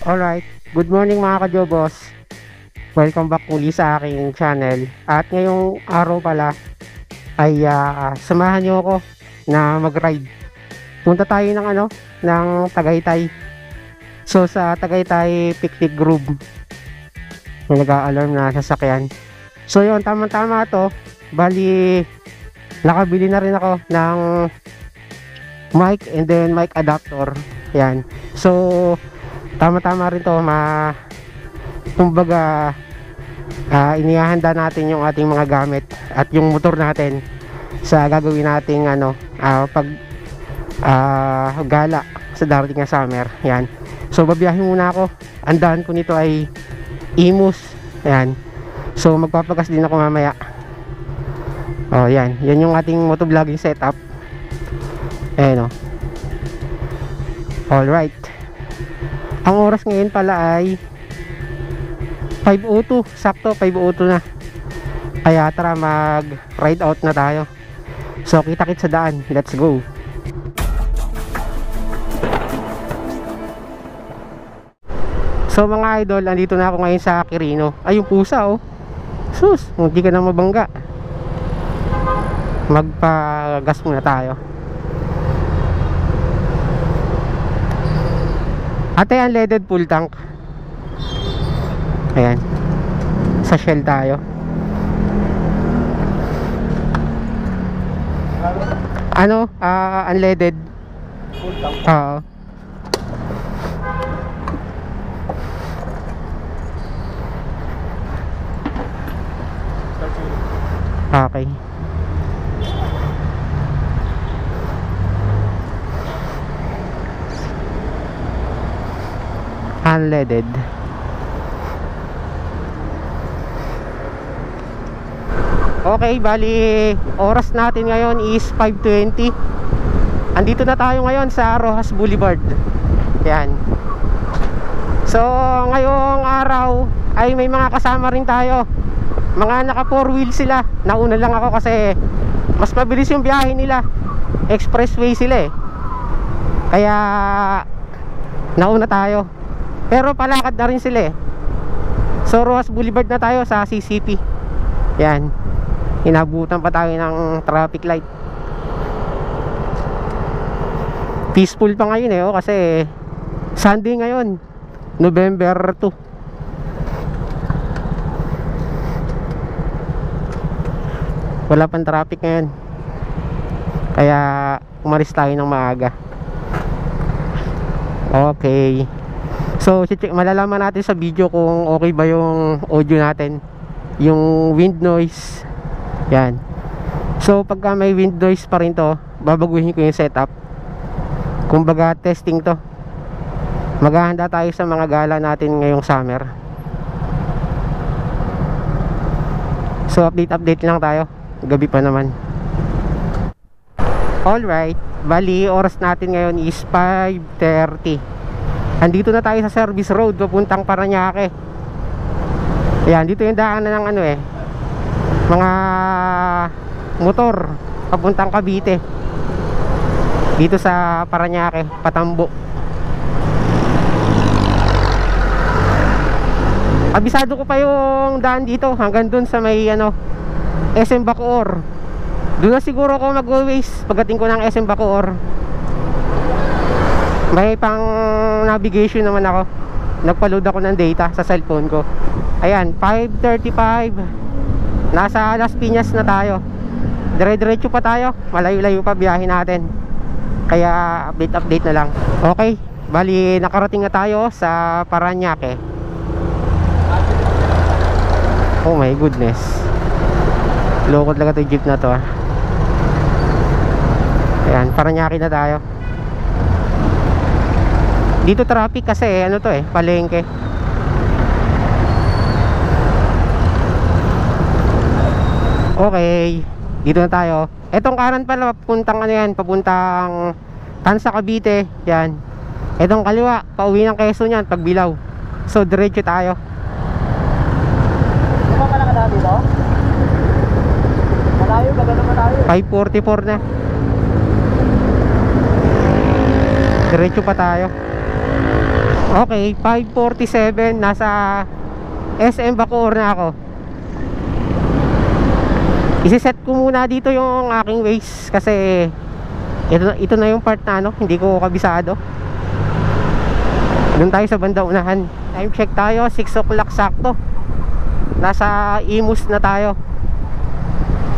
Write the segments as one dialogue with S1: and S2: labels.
S1: Alright, good morning mga ka-Jobos. Welcome back muli sa aking channel. At ngayong araw pala ay samahan nyo ako na mag-ride. Punta tayo ng Tagaytay. So sa Tagaytay Picnic Grove, may nag-a-alarm na sasakyan. So yun, tama-tama to. Bali, nakabili na rin ako ng mic and then mic adapter. Yan. So tama-tama rin to, kumbaga inihahanda natin yung ating mga gamit at yung motor natin sa gagawin nating gala sa darating na summer. Yan. So babiyahin muna ako. Ang daan ko nito ay Imus. Yan. So magpapagas din ako mamaya. Oh, yan. Yan yung ating motovlogging setup. Ayan o. Alright. Ang oras ngayon pala ay 5:02, sakto 5:02 na. Kaya tara mag ride out na tayo. So kita-kits sa daan, let's go. So mga idol, andito na ako ngayon sa Quirino. Ay, yung pusa oh. Sus, hindi ka na mabangga. Magpagas muna tayo. Ate, unleaded full tank. Ayan. Sa Shell tayo. Unleaded full tank. Oo. Okay. Unleaded. Okay, bali oras natin ngayon is 5:20. Andito na tayo ngayon sa Rojas Boulevard. Yan. So ngayong araw ay may mga kasama rin tayo. Mga naka 4 wheel sila. Nauna lang ako kasi mas mabilis yung biyahe nila. Expressway sila eh. Kaya nauna tayo. Pero palakad na rin sila eh. So Rojas Boulevard na tayo sa CCP. Yan. Inabutan pa tayo ng traffic light. Peaceful pa ngayon eh kasi Sunday ngayon, November 2. Wala pang traffic ngayon. Kaya umalis tayo ng maaga. Okay. So malalaman natin sa video kung okay ba yung audio natin, yung wind noise. Yan. So pagka may wind noise pa rin to, babaguhin ko yung setup. Kumbaga testing to. Maghahanda tayo sa mga gala natin ngayong summer. So update lang tayo. Gabi pa naman. Alright. Bali oras natin ngayon is 5:30. Andito na tayo sa service road papuntang Parañaque. Ayan, dito yung daanan ng mga motor papuntang Cavite. Dito sa Parañaque, Patambo. Abisado ko pa yung daan dito hanggang dun sa may SM Bacoor. Doon na siguro ako mag-waste pagdating ko ng SM Bacoor. May pang navigation naman ako. Nagpa-load ako ng data sa cellphone ko. Ayan, 5:35. Nasa Las Piñas na tayo. Dire-diretso pa tayo. Malayo-layo pa biyahe natin. Kaya update na lang. Okay, bali nakarating na tayo sa Parañaque. Oh my goodness. Loko talaga to jeep na to ah. Ayan, Parañaque na tayo. Dito traffic kasi palengke. Okay, dito na tayo. Etong kanan pala papuntang papuntang Tansa Cavite. Yan. Etong kaliwa, pauwi ng Quezon yan, Pagbilao. So diretso tayo. Ano pala ka dito? Malayo, baga naman tayo. 5:44 na. Diretso pa tayo. Okay, 5:47, nasa SM Bacoor na ako. Isi-set ko muna dito yung aking Waze kasi ito na yung part na hindi ko kabisado. Doon tayo sa banda unahan. Time check tayo, 6 o'clock sakto. Nasa Imus na tayo.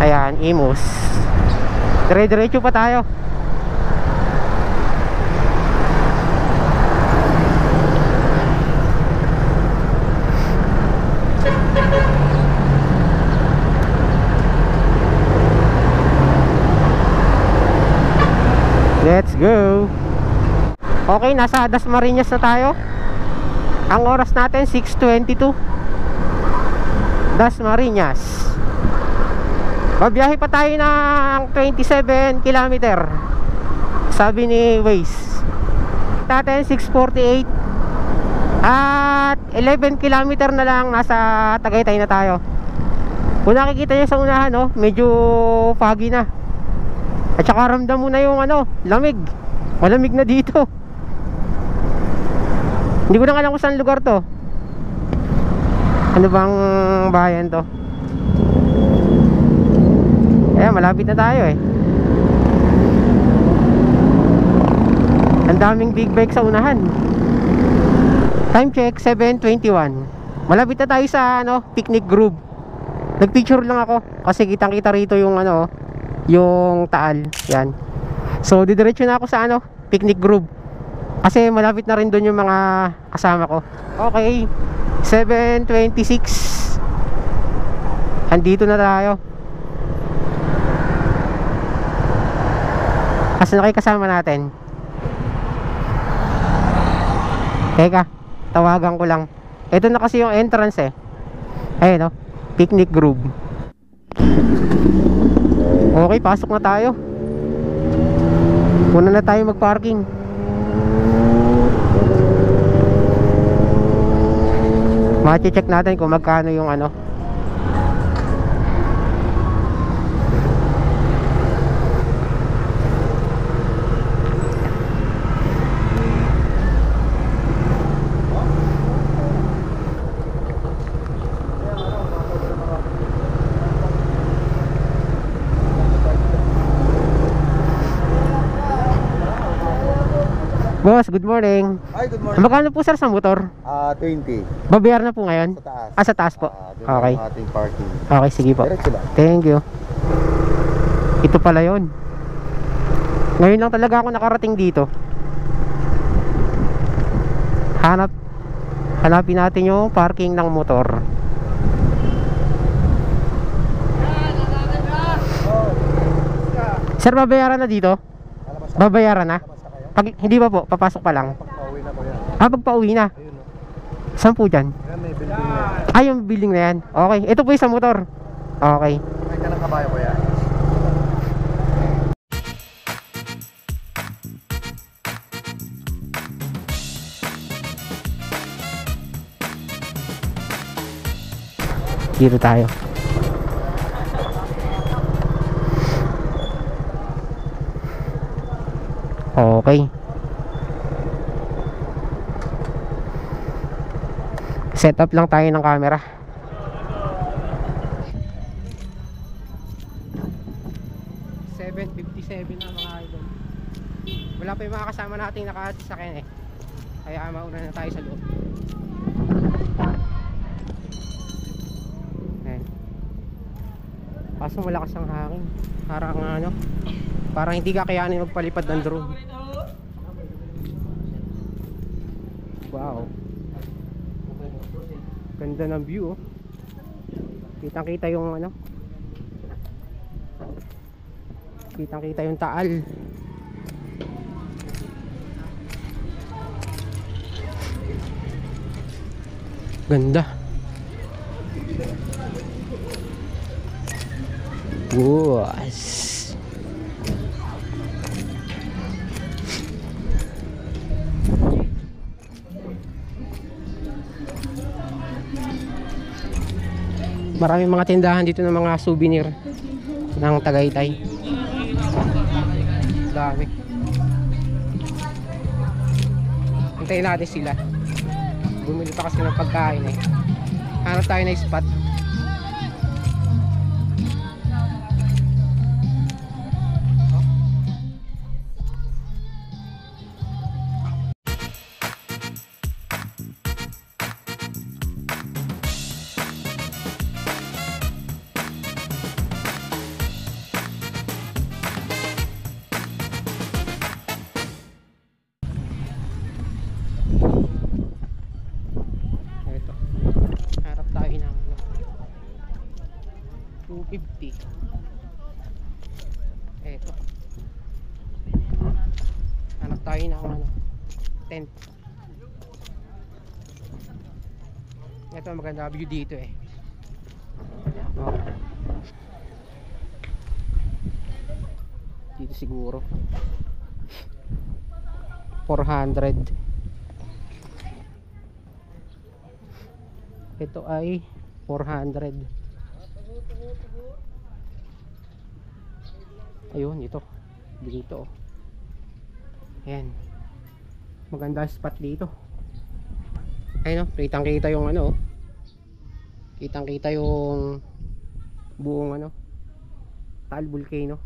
S1: Ayan, Imus. Dire-diretso pa tayo. Let's go. Okay, nasa Dasmariñas na tayo. Ang oras natin 6:22. Dasmariñas. Babiyahe pa tayo ng 27 kilometer. Sabi ni Waze. Natin 6:48. At 11 kilometer na lang nasa Tagaytay na tayo. Kung nakikita nyo sa unahan, medyo foggy na. At saka ramdam mo na yung lamig. Malamig na dito. Hindi ko na alam kung saan lugar to. Ano bang bayan to? Ayan, malapit na tayo eh. Ang daming big bike sa unahan. Time check 7:21. Malapit na tayo sa picnic grove. Nagpicture lang ako kasi kitang-kita rito yung yung Taal. Yan. So didiretso na ako sa picnic grove kasi malapit na rin doon yung mga kasama ko. Okay, 7:26. Andito na tayo. Kasi nakikasama natin. Teka, tawagan ko lang. Ito na kasi yung entrance eh. Ayun picnic grove. Okay, pasok na tayo. Muna na tayo mag-parking. Ma-check natin kung magkano yung Boss, good morning.
S2: Hi, good morning.
S1: Magkano po sir sa motor?
S2: 20.
S1: Babayaran na po ngayon?
S2: Sa taas.
S1: Sa taas po. Okay.
S2: Yung ating parking.
S1: Okay, sige po.
S2: Diretso lang.
S1: Thank you. Ito pala yon. Ngayon lang talaga ako nakarating dito. Hanapin natin yung parking ng motor. Sir, babayaran na dito? Babayaran na? Pag, hindi ba po? Papasok pa lang?
S2: Pagpauwi na po yan.
S1: Pagpauwi na?
S2: Ayun
S1: Saan po dyan?
S2: Yan, may building na yan.
S1: Yung building na yan. Okay, ito po yung sa motor. Okay.
S2: May ka ng kabayo ko yan.
S1: Dito tayo. Okay. Set up lang tayo ng camera. $7.57 na mga idol. Wala pa yung mga kasama nating nakasakyan eh. Kaya mauna na tayo sa loob. Kaso malakas ang hangin. Parang hindi kakayanin magpalipad ng drone. Wow. Ganda ng view Kitang-kita yung Kitang-kita yung Taal. Ganda. Was. Maraming mga tindahan dito ng mga souvenir ng Tagaytay. Dami. Hintayin natin sila. Bumili pa kasi ng pagkain eh. Hanap tayo na spot. Ito. Harap tayo ng 250. Ito. Hanap tayo ng tent. Ito maganda view dito eh. Oh. Dito siguro 400. Ito ay 400. Ayun, ito. Dito. Ayan. Maganda spot dito. Ayun, kitang-kita yung kitang-kita yung buong Taal Volcano.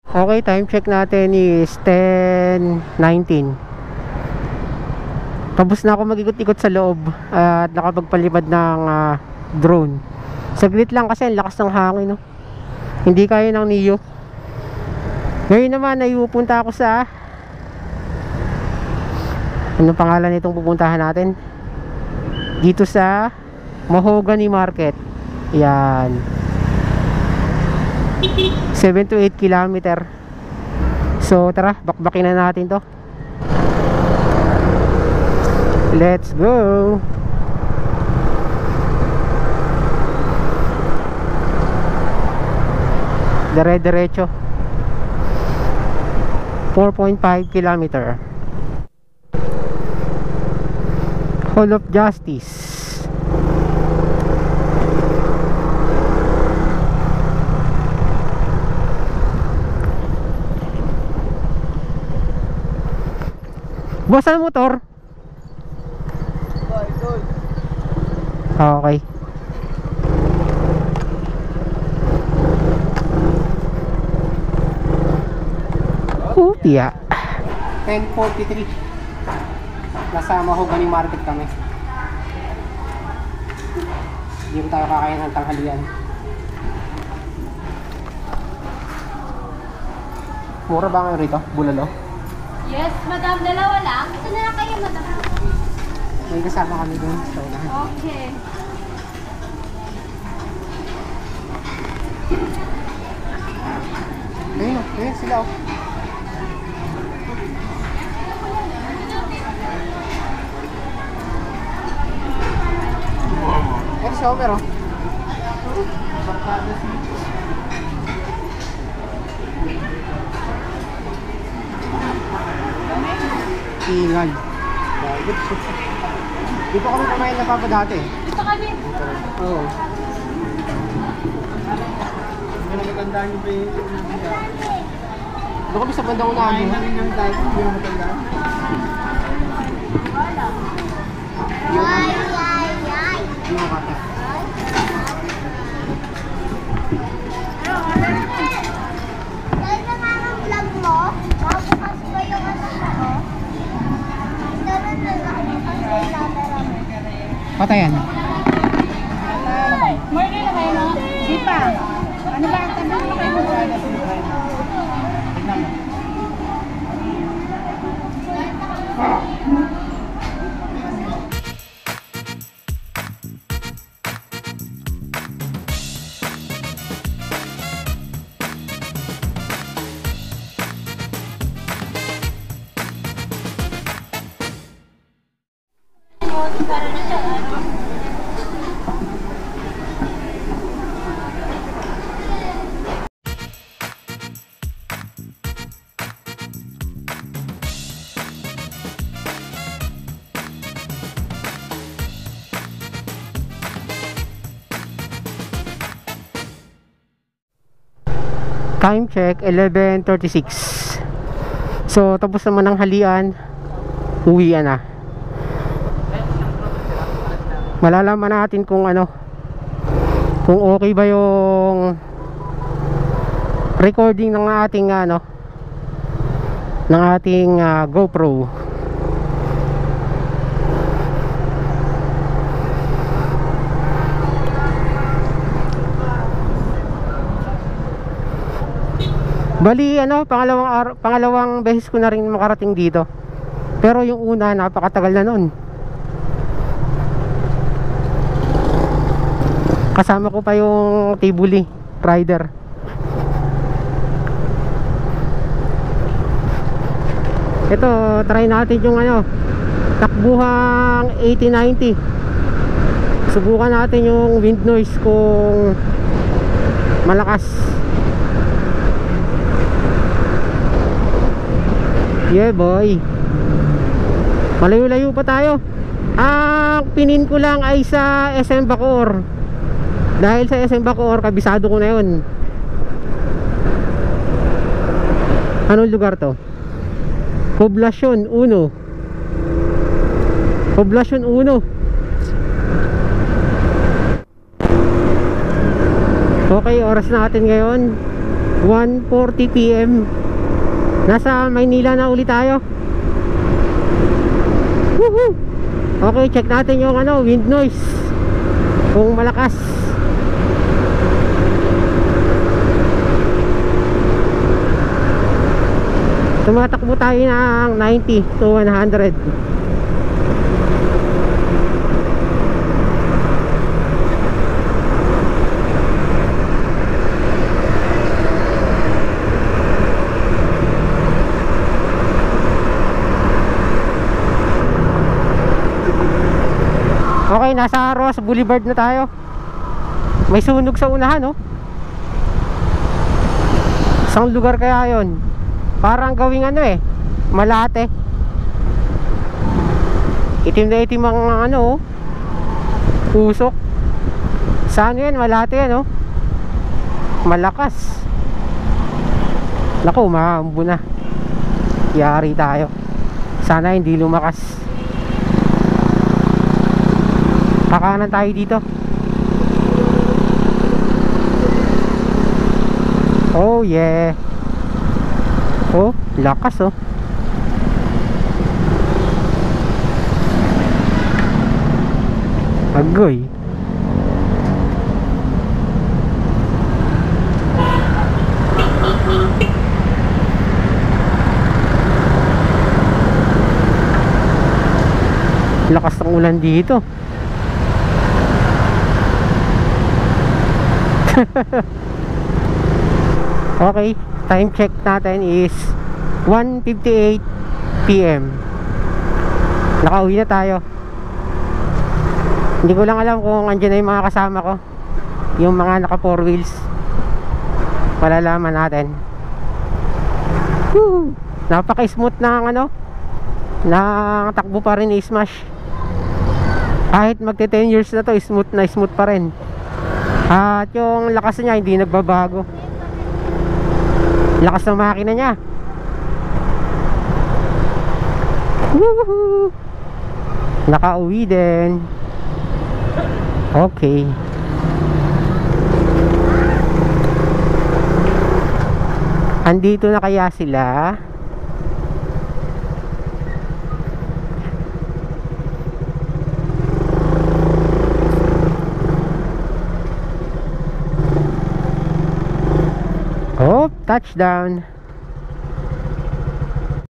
S1: Okay, time check natin is 10:19. Tapos na ako mag-ikot-ikot sa loob at nakapagpalipad ng drone. Saglit lang kasi ang lakas ng hangin, no? Hindi kaya ng Neo. Ngayon naman ay pupunta ako sa, anong pangalan nitong pupuntahan natin? Dito sa Mahogany Market. Yan, 7 to 8 kilometer. So tara, bakbakin na natin to. Let's go. Dire-diretso 4.5 kilometer. Hall of Justice. Boss, ano motor? Okay. Tiya. 10:43. Nasa Mahogany Market kami. Dito tayo kakain ng tanghalian. Mura ba ngayon rito? Bulalo?
S3: Yes, madam. Dalawa lang. Ito na lang kayo, madam.
S1: May kasama kami dun. So,
S3: Okay.
S1: ayun, ayun sila oh. Ito si Homer oh. Ingay. Dito kami kumain na papa dati.
S3: Dito kami.
S1: Oo.
S2: Matandaan niyo pa yung...
S1: Doon kami sa bandang unahan.
S2: Ayun yung dati, hindi mo matandaan.
S1: Yung makata.
S3: Dahil na nga ang vlog mo, mabukas ba yung ano mo? Dapat na lang ang camera mo.
S1: Patayan.
S3: Morning na kayo, no? Di pa. Ano ba? Tanong mo kayo mo. Para na siya, ano?
S1: Time check 11:36. So tapos naman ang halian, uwian na. Malalaman natin kung ano, kung okay ba yung recording ng ating ano, ng ating GoPro. Bali ano, pangalawang beses ko na rin makarating dito. Pero yung una, napakatagal na noon. Kasama ko pa yung Tibuli rider. Ito, try natin yung ano, takbuhang 80-90. Subukan natin yung wind noise kung malakas. Yeah boy, malayo-layo pa tayo. Ang pinin ko lang ay sa SM Bacoor. Dahil sa SM Bacoor, kabisado ko na yun. Anong lugar to? Poblacion 1. Poblacion 1. Okay, oras natin ngayon 1:40 PM. Nasa Maynila na ulit tayo. Woohoo! Okay, check natin yung wind noise. Kung malakas. Tumatakbo tayo ng 90 to 100. Okay, nasa Ross Boulevard na tayo. May sunog sa unahan, oh. Isang lugar kaya yon? Parang gawing Malate. Itim na itim ang usok. Saan yan? Malate yan, oh. Malakas. Naku, mahambo na. Yari tayo. Sana hindi lumakas. Kakanan tayo dito. Oh yeah. Oh, lakas oh. Agoy. Lakas ng ulan dito. Okay, time check natin is 1:58 PM. Nakauwi na tayo. Hindi ko lang alam kung andyan na yung mga kasama ko, yung mga naka 4 wheels. Malalaman natin. Woo! Napaka-smooth ng ng takbo pa rin ni Smash. Kahit magte 10 years na to, smooth na smooth pa rin. At yung lakas niya hindi nagbabago. Lakas ng makina niya. Woohoo! Nakauwi din. Okay. Andito na kaya sila? Oh, touchdown.